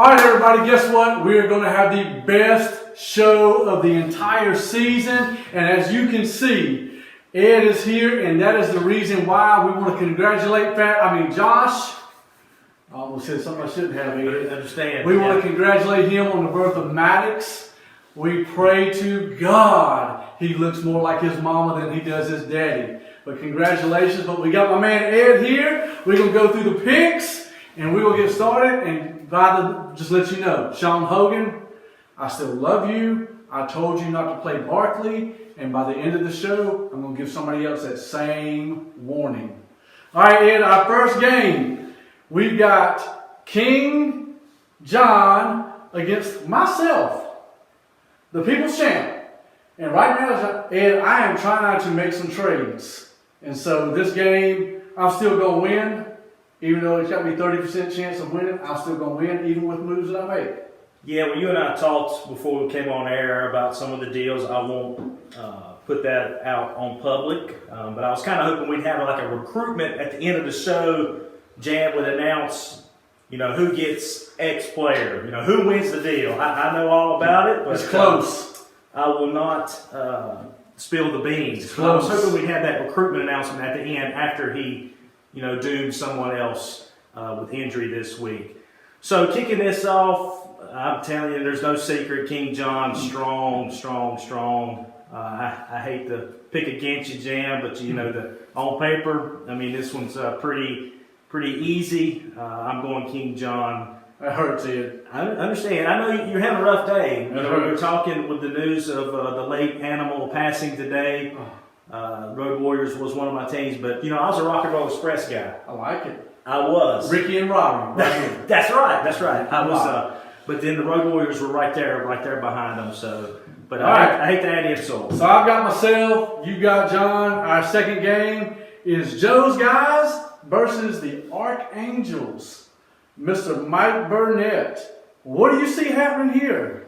All right, everybody, guess what? We're going to have the best show of the entire season. And as you can see, Ed is here, and that is the reason why we want to congratulate Josh. I almost said something I shouldn't have, Ed. I understand. We want to congratulate him on the birth of Maddox. We pray to God he looks more like his mama than he does his daddy. But congratulations. But we got my man Ed here. We're going to go through the picks, and we're going to get started. And just let you know, Sean Hogan, I still love you. I told you not to play Barkley. And by the end of the show, I'm going to give somebody else that same warning. All right, Ed, our first game, we've got King John against myself, the People's Champ. And right now, Ed, I am trying not to make some trades. And so this game, I'm still going to win. Even though it's got me 30% chance of winning, I'm still going to win, even with moves that I make. Yeah, well, you and I talked before we came on air about some of the deals. I won't put that out on public, but I was kind of hoping we'd have like a recruitment at the end of the show. Jam would announce, who gets X player, who wins the deal. I know all about it, but it's close. I will not spill the beans. I was hoping we'd have that recruitment announcement at the end after he, doomed someone else with injury this week. So kicking this off, I'm telling you, there's no secret. King John, strong. I hate to pick against you, Jam, but on paper, this one's pretty easy. I'm going King John. That hurts, Ed. I understand. I know you're having a rough day. We're talking with the news of the late Animal passing today. Road Warriors was one of my teams, but I was a Rock and Roll Express guy. I like it. I was. Ricky and Robbie. Right That's right. I was. But then the Road Warriors were right there behind them. So, but I hate to add insult. So I've got myself. You got John. Our second game is Joe's guys versus the Archangels. Mr. Mike Burnett. What do you see happening here?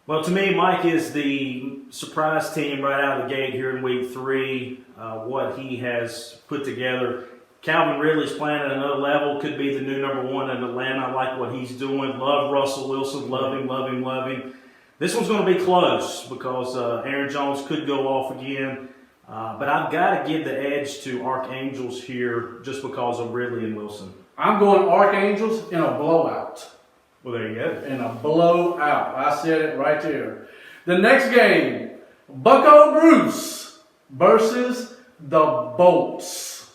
Well, to me, Mike is the surprise team right out of the gate here in week 3. What he has put together. Calvin Ridley's playing at another level. Could be the new number 1 in Atlanta. I like what he's doing. Love Russell Wilson. Love him. This one's going to be close because Aaron Jones could go off again. But I've got to give the edge to Archangels here just because of Ridley and Wilson. I'm going Archangels in a blowout. Well, there you go. In a blowout. I said it right there. The next game, Bucko Bruce versus the Bolts.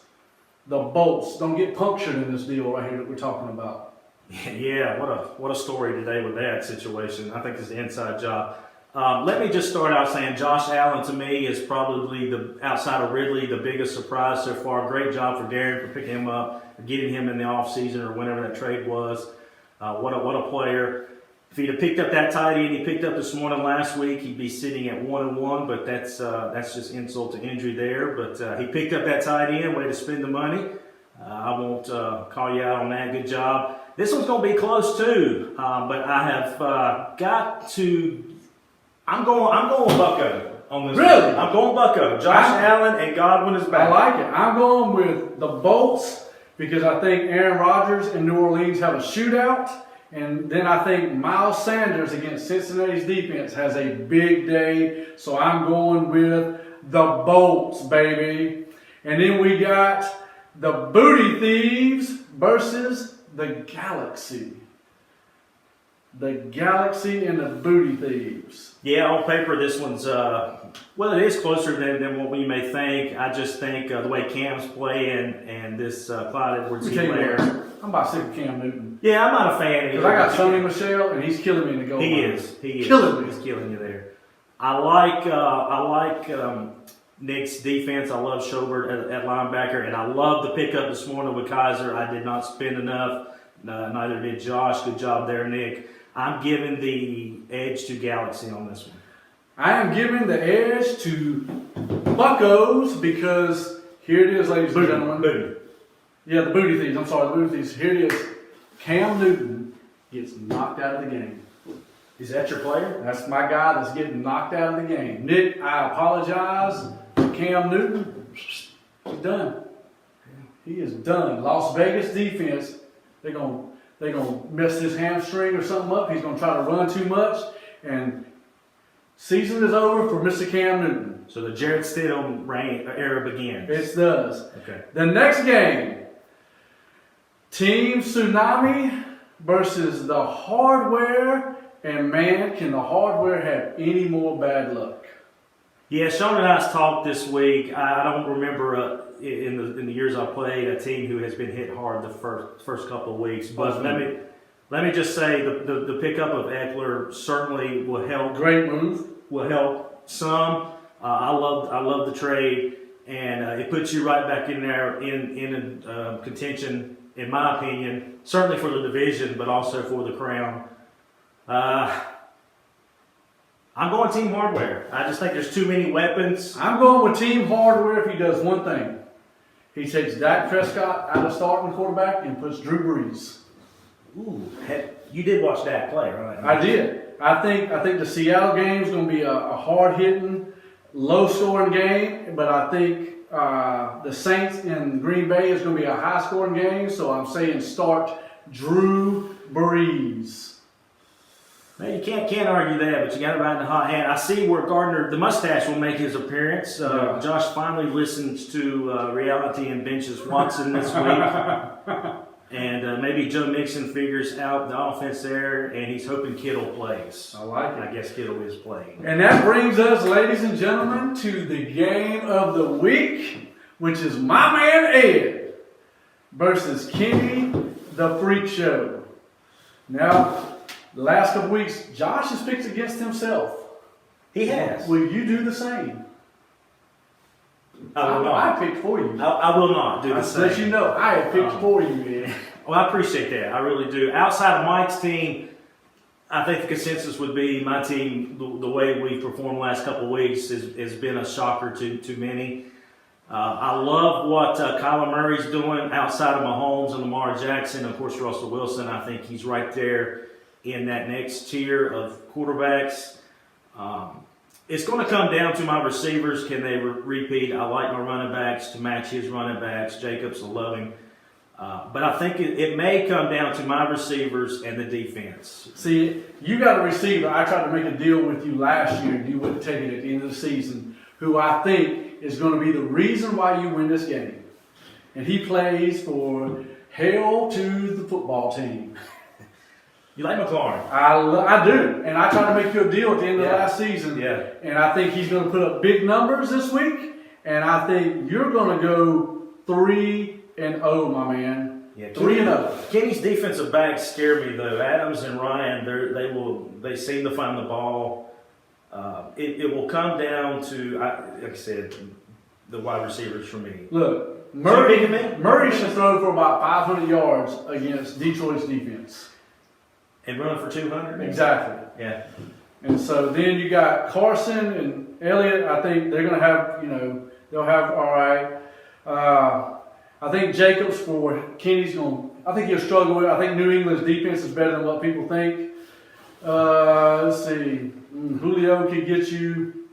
The Bolts don't get punctured in this deal right here that we're talking about. Yeah, what a story today with that situation. I think it's an inside job. Let me just start out saying Josh Allen to me is probably outside of Ridley the biggest surprise so far. Great job for Darren for picking him up, getting him in the offseason or whenever that trade was. What a player. If he'd have picked up that tight end he picked up this morning last week, he'd be sitting at 1-1, but that's just insult to injury there. But he picked up that tight end, way to spend the money. I won't call you out on that. Good job. This one's going to be close too, but I have got to. I'm going Bucko on this. Really? One. I'm going Bucko. Josh Allen and Godwin is back. I like it. I'm going with the Bolts because I think Aaron Rodgers and New Orleans have a shootout. And then I think Miles Sanders against Cincinnati's defense has a big day. So I'm going with the Bolts, baby. And then we got the Booty Thieves versus the Galaxy. The Galaxy and the Booty Thieves. Yeah, on paper this one's, it is closer than what we may think. I just think the way Cam's playing and this Clyde Edwards-Helaire. I'm about sick of Cam Newton. Yeah, I'm not a fan. Because I got Sony Michel, and he's killing me in the goal line. He is. Killing me. He's killing you there. I like Nick's defense. I love Schobert at linebacker, and I love the pickup this morning with Kaiser. I did not spend enough. Neither did Josh. Good job there, Nick. I'm giving the edge to Galaxy on this one. I am giving the edge to Buccos because here it is, ladies and gentlemen. Booty. Yeah, the Booty Thieves. I'm sorry, the Booty Thieves. Here it is. Cam Newton gets knocked out of the game. Is that your player? That's my guy that's getting knocked out of the game. Nick, I apologize. Cam Newton, he's done. He is done. Las Vegas defense, they're going they're going to mess his hamstring or something up. He's going to try to run too much. And season is over for Mr. Cam Newton. So the Jarrett Stidham era begins. It does. Okay. The next game, Team Tsunami versus the Hardware. And man, can the Hardware have any more bad luck? Yeah, Sean and I's talked this week. I don't remember in the years I played a team who has been hit hard the first couple of weeks. But let me just say the pickup of Eckler certainly will help. Great move. Will help some. I love the trade, and it puts you right back in there in contention, in my opinion. Certainly for the division, but also for the crown. I'm going Team Hardware. I just think there's too many weapons. I'm going with Team Hardware if he does one thing. He takes Dak Prescott out of starting quarterback and puts Drew Brees. Ooh, you did watch Dak play, right? I did. I think the Seattle game is going to be a hard-hitting, low-scoring game, but I think the Saints in Green Bay is going to be a high-scoring game, so I'm saying start Drew Brees. Man, you can't argue that, but you got to ride in the hot hand. I see where Gardner, the mustache, will make his appearance. Yeah. Josh finally listens to reality and benches Watson this week. And maybe Joe Mixon figures out the offense there, and he's hoping Kittle plays. I like it. I guess Kittle is playing. And that brings us, ladies and gentlemen, to the game of the week, which is my man Ed versus Kenny the Freak Show. Now, the last couple weeks, Josh has picked against himself. He has. Will you do the same? I will I not. picked for you. I will not do the Just same. let you know, I have picked for you, man. Well, I appreciate that. I really do. Outside of Mike's team, I think the consensus would be my team, the way we've performed the last couple of weeks has been a shocker to many. I love what Kyler Murray's doing outside of Mahomes and Lamar Jackson. Of course, Russell Wilson, I think he's right there in that next tier of quarterbacks. It's going to come down to my receivers. Can they repeat? I like my running backs to match his running backs. Jacobs, I love him. But I think it may come down to my receivers and the defense. See, you got a receiver. I tried to make a deal with you last year, and you wouldn't take it at the end of the season, who I think is going to be the reason why you win this game. And he plays for Hail to the football team. You like McLaurin? I do. And I tried to make you a deal at the end of last season. Yeah. And I think he's going to put up big numbers this week. And I think you're going to go 3-0, my man. Yeah, 3-0. Kenny's defensive backs scare me though. Adams and Ryan, they seem to find the ball. It will come down to, like I said, the wide receivers for me. Look, Murray me? should throw for about 500 yards against Detroit's defense. And run for 200? Exactly. Yeah. And so then you got Carson and Elliott. I think they're going to have, they'll have all right. I think Jacobs for Kenny's going to, I think he'll struggle with it. I think New England's defense is better than what people think. Let's see. Julio could get you.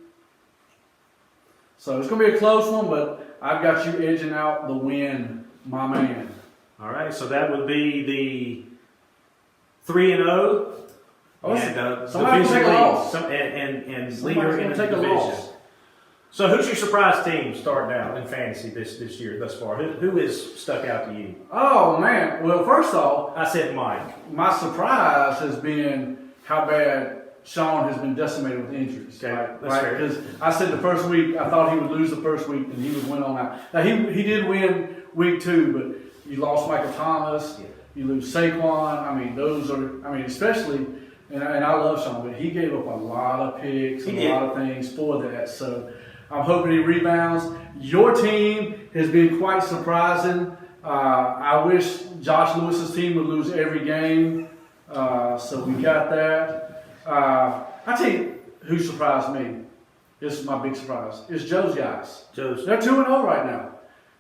So it's going to be a close one, but I've got you edging out the win, my man. All right, so that would be the 3-0. And somebody's going to take a loss. And leader in the division. So who's your surprise team starting out in fantasy this year thus far? Who has stuck out to you? Oh, man. Well, first off, I said Mike. My surprise has been how bad Sean has been decimated with injuries. Okay, right? that's fair. Because I said the first week, I thought he would lose the first week and he would win on out. Now, he did win week 2, but you lost Michael Thomas. Yeah. You lose Saquon. I mean, especially, and I love Sean, but he gave up a lot of picks and a lot of things for that. So I'm hoping he rebounds. Your team has been quite surprising. I wish Josh Lewis's team would lose every game. So we got that. I tell you who surprised me. This is my big surprise. It's Joe's guys. They're 2-0 right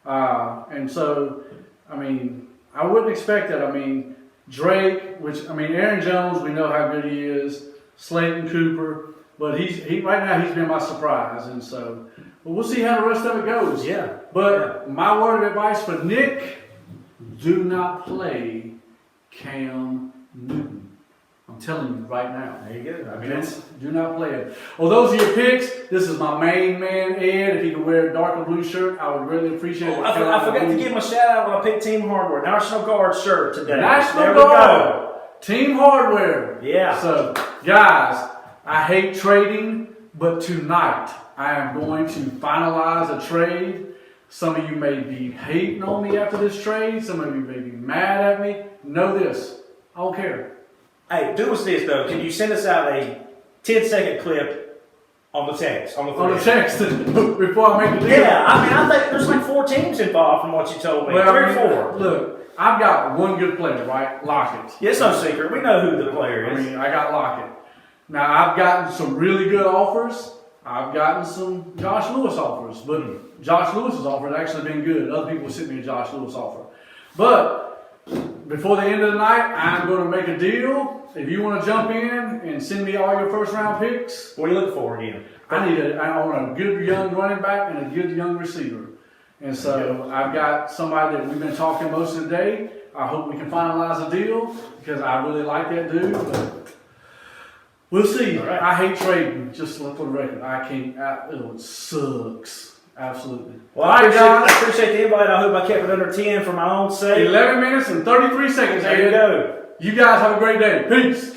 now. And so, I mean, I wouldn't expect that. I mean, Drake, Aaron Jones, we know how good he is. Slayton Cooper, but he right now he's been my surprise, and so we'll see how the rest of it goes. Yeah. But my word of advice for Nick: do not play Cam Newton. I'm telling you right now. There you go. I mean, Do not play it. Well, those are your picks. This is my main man, Ed. If he could wear a darker blue shirt, I would really appreciate it. I forgot to give him a shout out when I picked Team Hardware. National Guard shirt today. National there we Guard. go. Team Hardware. Yeah. So, guys, I hate trading, but tonight I am going to finalize a trade. Some of you may be hating on me after this trade. Some of you may be mad at me. Know this. I don't care. Hey, do us this though. Can you send us out a 10-second clip on the text? On the text before I make the deal. Yeah, I mean, I think there's like 4 teams involved from what you told me. Well, 3 I or mean, 4. Look, I've got one good player, right? Lockett. Yeah, it's no secret. We know who the player I is. mean, I got Lockett. Now, I've gotten some really good offers. I've gotten some Josh Lewis offers, but Josh Lewis's offer has actually been good. Other people sent me a Josh Lewis offer. But before the end of the night, I'm going to make a deal. If you want to jump in and send me all your first round picks, What are you looking for again? I want a good young running back and a good young receiver. And so I've got somebody that we've been talking most of the day. I hope we can finalize a deal because I really like that dude. But we'll see. All right. I hate trading, just for the record. I can't. It sucks. Absolutely. Well, All I right, guys. appreciate the invite. I hope I kept it under 10 for my own sake. 11 minutes and 33 seconds. There you Ed. go. You guys have a great day. Peace.